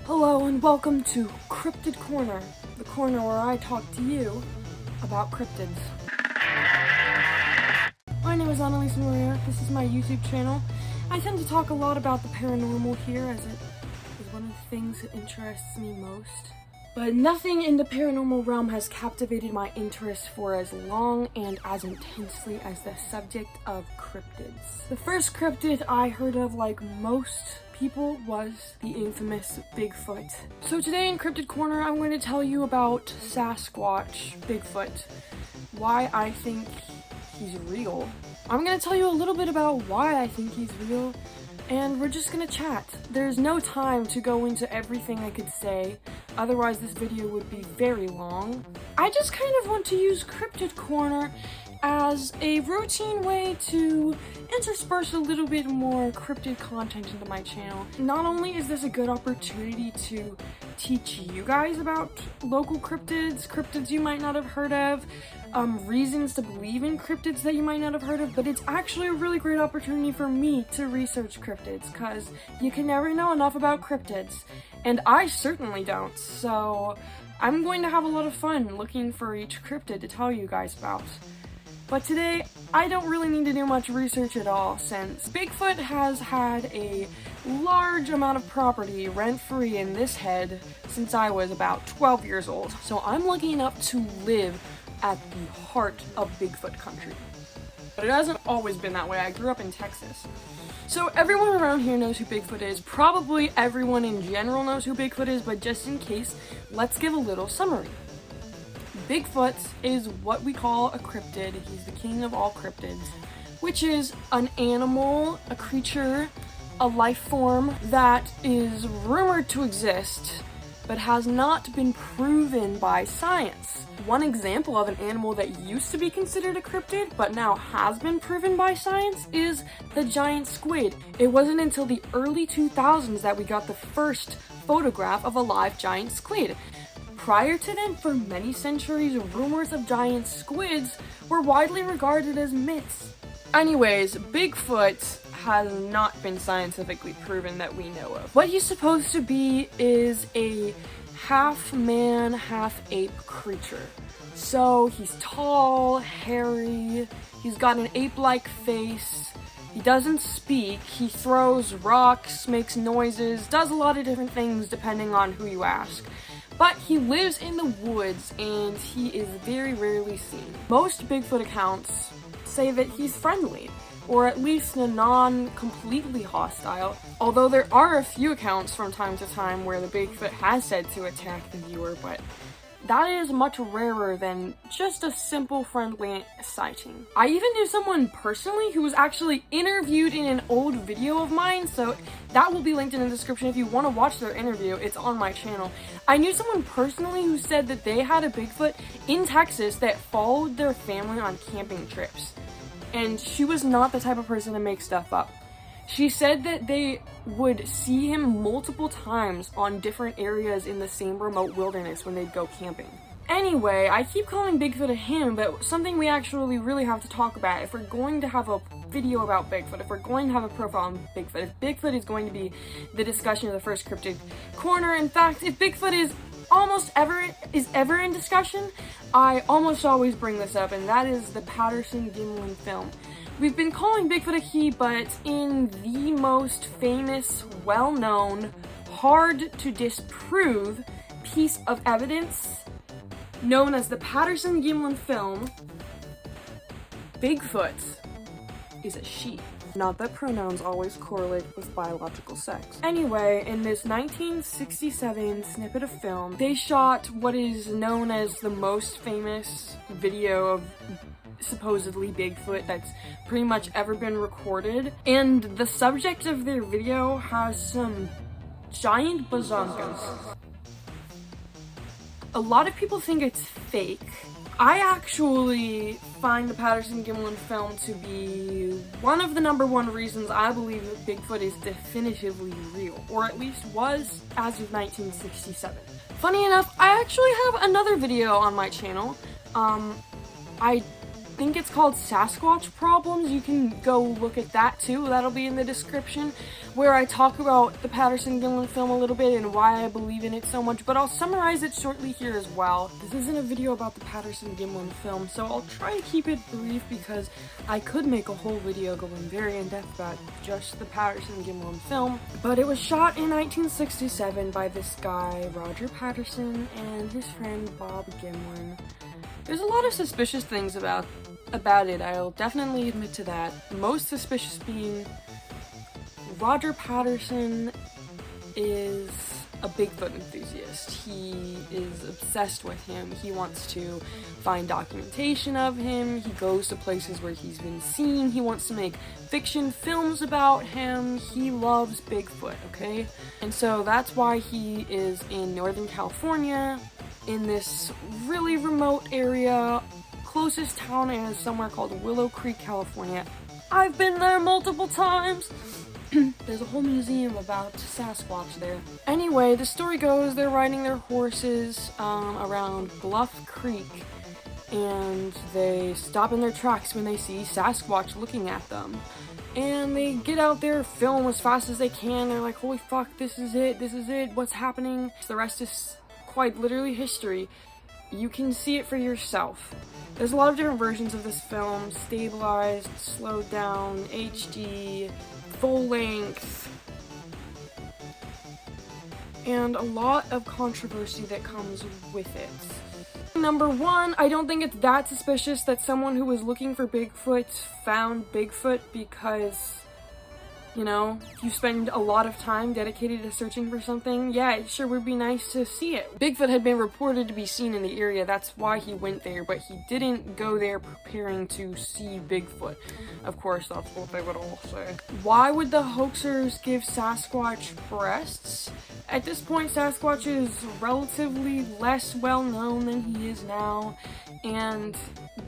Hello and welcome to Cryptid Corner, the corner where I talk to you about cryptids. My name is Annalise Maria. This is my YouTube channel. I tend to talk a lot about the paranormal here as it is one of the things that interests me most. But nothing in the paranormal realm has captivated my interest for as long and as intensely as the subject of cryptids. The first cryptid I heard of, like most people, was the infamous Bigfoot. So today in Cryptid Corner, I'm going to tell you about Sasquatch, Bigfoot, why I think he's real. I'm going to tell you a little bit about why I think he's real, and we're just going to chat. There's no time to go into everything I could say, otherwise this video would be very long. I just kind of want to use Cryptid Corner as a routine way to intersperse a little bit more cryptid content into my channel. Not only is this a good opportunity to teach you guys about local cryptids you might not have heard of, reasons to believe in cryptids that you might not have heard of, but it's actually a really great opportunity for me to research cryptids, because you can never know enough about cryptids, and I certainly don't, so I'm going to have a lot of fun looking for each cryptid to tell you guys about. But today, I don't really need to do much research at all, since Bigfoot has had a large amount of property rent-free in this head since I was about 12 years old. So I'm lucky enough to live at the heart of Bigfoot country. But it hasn't always been that way. I grew up in Texas. So everyone around here knows who Bigfoot is. Probably everyone in general knows who Bigfoot is, but just in case, let's give a little summary. Bigfoot is what we call a cryptid. He's the king of all cryptids, which is an animal, a creature, a life form that is rumored to exist, but has not been proven by science. One example of an animal that used to be considered a cryptid, but now has been proven by science, is the giant squid. It wasn't until the early 2000s that we got the first photograph of a live giant squid. Prior to then, for many centuries, rumors of giant squids were widely regarded as myths. Anyways, Bigfoot has not been scientifically proven that we know of. What he's supposed to be is a half-man, half-ape creature. So he's tall, hairy, he's got an ape-like face, he doesn't speak, he throws rocks, makes noises, does a lot of different things depending on who you ask. But he lives in the woods and he is very rarely seen. Most Bigfoot accounts say that he's friendly, or at least non-completely hostile, although there are a few accounts from time to time where the Bigfoot has said to attack the viewer, but that is much rarer than just a simple friendly sighting. I even knew someone personally who was actually interviewed in an old video of mine, so that will be linked in the description if you want to watch their interview. It's on my channel. I knew someone personally who said that they had a Bigfoot in Texas that followed their family on camping trips. And she was not the type of person to make stuff up. She said that they would see him multiple times on different areas in the same remote wilderness when they'd go camping. Anyway, I keep calling Bigfoot a him, but something we actually really have to talk about if we're going to have a video about Bigfoot, if we're going to have a profile on Bigfoot, if Bigfoot is going to be the discussion of the first Cryptid Corner. In fact, if Bigfoot is ever in discussion, I almost always bring this up, and that is the Patterson-Gimlin film. We've been calling Bigfoot a he, but in the most famous, well-known, hard-to-disprove piece of evidence known as the Patterson-Gimlin film, Bigfoot is a she. Not that pronouns always correlate with biological sex. Anyway, in this 1967 snippet of film, they shot what is known as the most famous video of supposedly Bigfoot that's pretty much ever been recorded, and the subject of their video has some giant bazonkas. A lot of people think it's fake. I actually find the Patterson-Gimlin film to be one of the #1 reasons I believe that Bigfoot is definitively real, or at least was as of 1967. Funny enough, I actually have another video on my channel. I think it's called Sasquatch Problems. You can go look at that too. That'll be in the description, where I talk about the Patterson-Gimlin film a little bit and why I believe in it so much, but I'll summarize it shortly here as well. This isn't a video about the Patterson-Gimlin film, so I'll try to keep it brief because I could make a whole video going very in-depth about just the Patterson-Gimlin film. But it was shot in 1967 by this guy, Roger Patterson, and his friend Bob Gimlin. There's a lot of suspicious things about it, I'll definitely admit to that. Most suspicious being Roger Patterson is a Bigfoot enthusiast. He is obsessed with him. He wants to find documentation of him. He goes to places where he's been seen. He wants to make fiction films about him. He loves Bigfoot, okay? And so that's why he is in Northern California, in this really remote area. Closest town is somewhere called Willow Creek, California. I've been there multiple times. There's a whole museum about Sasquatch there. Anyway, the story goes they're riding their horses around Bluff Creek, and they stop in their tracks when they see Sasquatch looking at them. And they get out there, film as fast as they can. They're like, holy fuck, this is it, what's happening? The rest is quite literally history. You can see it for yourself. There's a lot of different versions of this film: stabilized, slowed down, HD, full length, and a lot of controversy that comes with it. Number one, I don't think it's that suspicious that someone who was looking for Bigfoot found Bigfoot, because, you know, if you spend a lot of time dedicated to searching for something, yeah, it sure would be nice to see it. Bigfoot had been reported to be seen in the area, that's why he went there, but he didn't go there preparing to see Bigfoot. Of course, that's what they would all say. Why would the hoaxers give Sasquatch breasts? At this point, Sasquatch is relatively less well known than he is now, and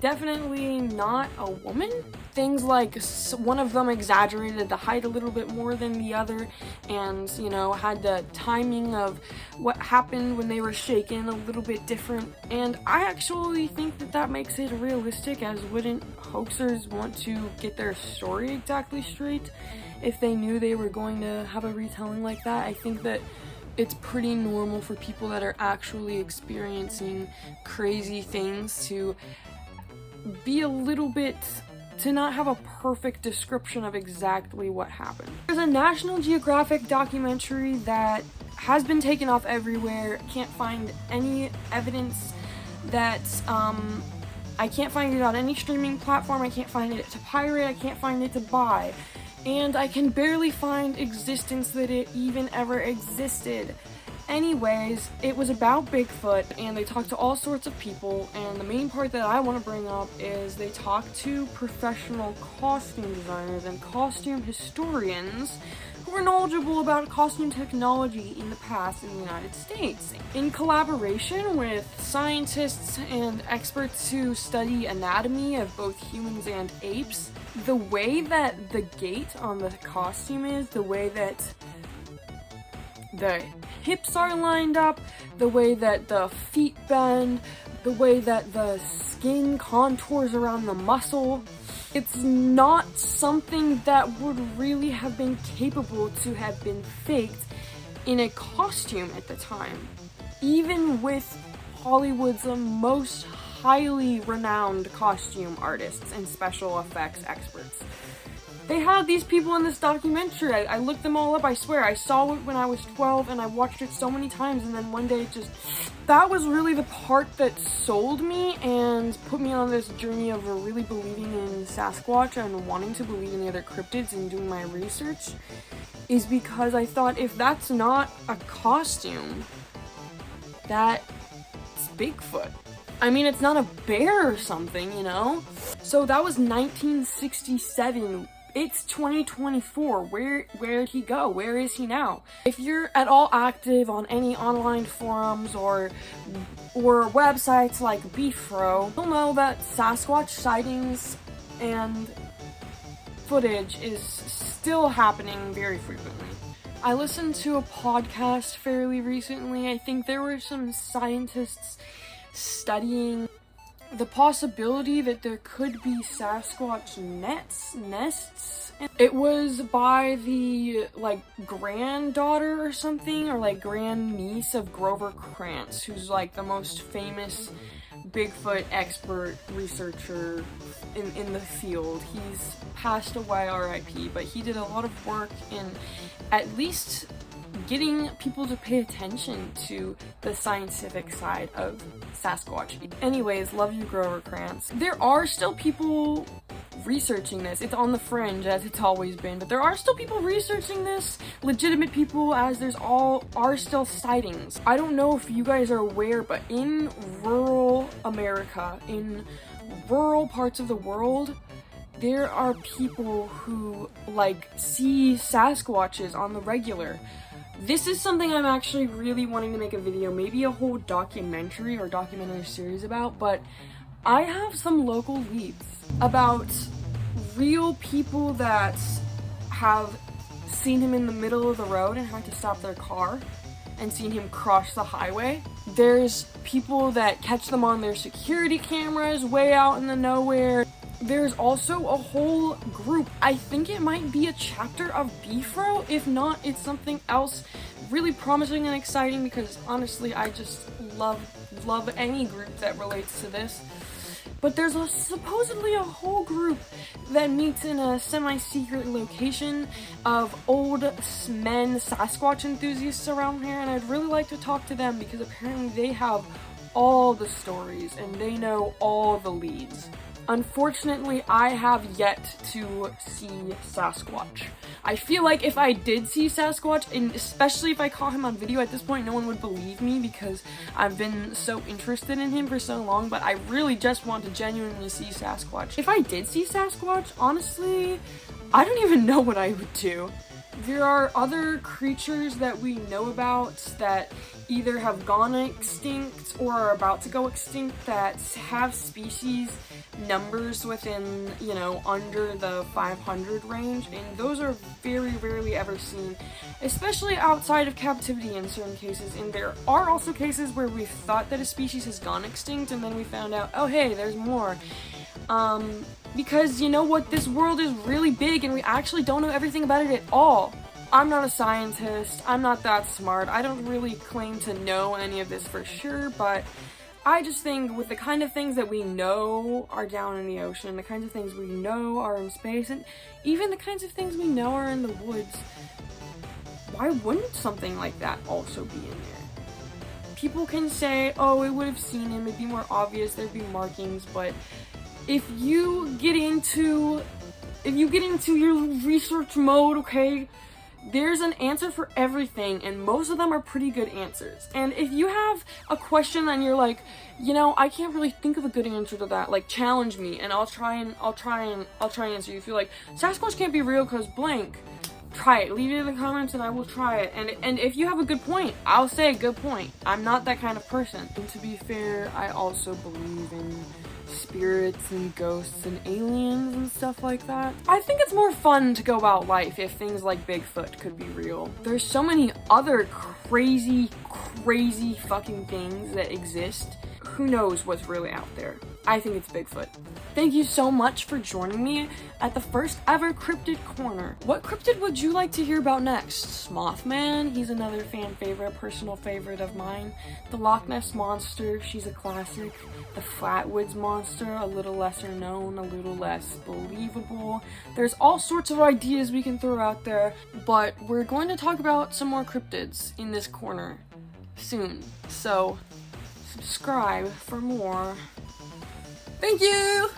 definitely not a woman. Things like one of them exaggerated the height a little bit more than the other, and, you know, had the timing of what happened when they were shaken a little bit different. And I actually think that that makes it realistic, as wouldn't hoaxers want to get their story exactly straight if they knew they were going to have a retelling like that? I think that it's pretty normal for people that are actually experiencing crazy things to be a little bit, to not have a perfect description of exactly what happened. There's a National Geographic documentary that has been taken off everywhere. Can't find any evidence that, I can't find it on any streaming platform. I can't find it to pirate. I can't find it to buy. And I can barely find existence that it even ever existed. Anyways, it was about Bigfoot, and they talked to all sorts of people, and the main part that I want to bring up is they talked to professional costume designers and costume historians who were knowledgeable about costume technology in the past in the United States. In collaboration with scientists and experts who study anatomy of both humans and apes, the way that the gait on the costume is, the way that the hips are lined up, the way that the feet bend, the way that the skin contours around the muscle, it's not something that would really have been capable to have been faked in a costume at the time. Even with Hollywood's most highly renowned costume artists and special effects experts. They had these people in this documentary. I looked them all up, I swear. I saw it when I was 12 and I watched it so many times, and then one day it just... That was really the part that sold me and put me on this journey of really believing in Sasquatch and wanting to believe in the other cryptids and doing my research, is because I thought, if that's not a costume, that's Bigfoot. I mean, it's not a bear or something, you know? So that was 1967. It's 2024. Where'd he go? Where is he now? If you're at all active on any online forums or websites like Beefro, you'll know that Sasquatch sightings and footage is still happening very frequently. I listened to a podcast fairly recently. I think there were some scientists studying the possibility that there could be Sasquatch nests. It was by the, like, granddaughter or something, or, like, grandniece of Grover Krantz, who's, like, the most famous Bigfoot expert researcher in the field. He's passed away, RIP, but he did a lot of work in at least getting people to pay attention to the scientific side of Sasquatch. Anyways, love you, Grover Krantz. There are still people researching this. It's on the fringe, as it's always been, but there are still people researching this, legitimate people, as there's are still sightings. I don't know if you guys are aware, but in rural America, in rural parts of the world, there are people who, like, see Sasquatches on the regular. This is something I'm actually really wanting to make a video, maybe a whole documentary or documentary series about, but I have some local leads about real people that have seen him in the middle of the road and had to stop their car and seen him cross the highway. There's people that catch them on their security cameras way out in the nowhere. There's also a whole group, I think it might be a chapter of Beefro, if not, it's something else really promising and exciting, because honestly, I just love any group that relates to this. But there's supposedly a whole group that meets in a semi-secret location of old men Sasquatch enthusiasts around here, and I'd really like to talk to them because apparently they have all the stories and they know all the leads. Unfortunately, I have yet to see Sasquatch. I feel like if I did see Sasquatch, and especially if I caught him on video at this point, no one would believe me because I've been so interested in him for so long, but I really just want to genuinely see Sasquatch. If I did see Sasquatch, honestly, I don't even know what I would do. There are other creatures that we know about that either have gone extinct or are about to go extinct that have species numbers within, you know, under the 500 range, and those are very rarely ever seen, especially outside of captivity in certain cases. And there are also cases where we thought that a species has gone extinct and then we found out, oh hey, there's more. Because you know what, this world is really big and we actually don't know everything about it at all. I'm not a scientist, I'm not that smart, I don't really claim to know any of this for sure, but I just think with the kind of things that we know are down in the ocean, the kinds of things we know are in space, and even the kinds of things we know are in the woods, why wouldn't something like that also be in there? People can say, oh, it would have seen him, it'd be more obvious, there'd be markings, but if you get into your research mode, okay, there's an answer for everything, and most of them are pretty good answers. And if you have a question and you're like, you know, I can't really think of a good answer to that, like, challenge me and I'll try and answer you. If you're like, Sasquatch can't be real because blank, try it, leave it in the comments and I will try it. And if you have a good point, I'll say a good point. I'm not that kind of person. And to be fair, I also believe in spirits and ghosts and aliens and stuff like that. I think it's more fun to go about life if things like Bigfoot could be real. There's so many other crazy fucking things that exist. Who knows what's really out there? I think it's Bigfoot. Thank you so much for joining me at the first ever Cryptid Corner. What cryptid would you like to hear about next? Mothman, he's another fan favorite, personal favorite of mine. The Loch Ness Monster, she's a classic. The Flatwoods Monster, a little lesser known, a little less believable. There's all sorts of ideas we can throw out there, but we're going to talk about some more cryptids in this corner soon. So, subscribe for more. Thank you!